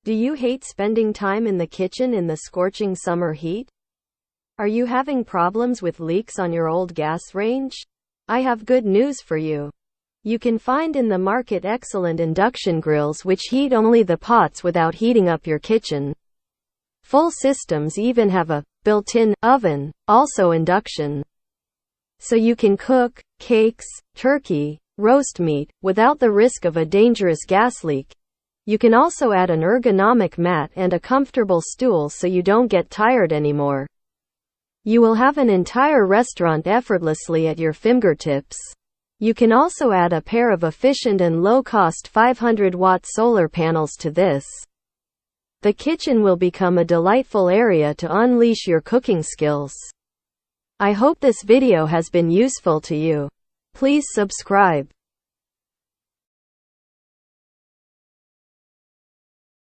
Do you hate spending time in the kitchen in the scorching summer heat? Are you having problems with leaks on your old gas range? I have good news for you. You can find in the market excellent induction grills which heat only the pots without heating up your kitchen. Full systems even have a built-in oven, also induction. So you can cook cakes, turkey, roast meat, without the risk of a dangerous gas leak. You can also add an ergonomic mat and a comfortable stool so you don't get tired anymore. You will have an entire restaurant effortlessly at your fingertips. You can also add a pair of efficient and low-cost 500-watt solar panels to this. The kitchen will become a delightful area to unleash your cooking skills. I hope this video has been useful to you. Please subscribe.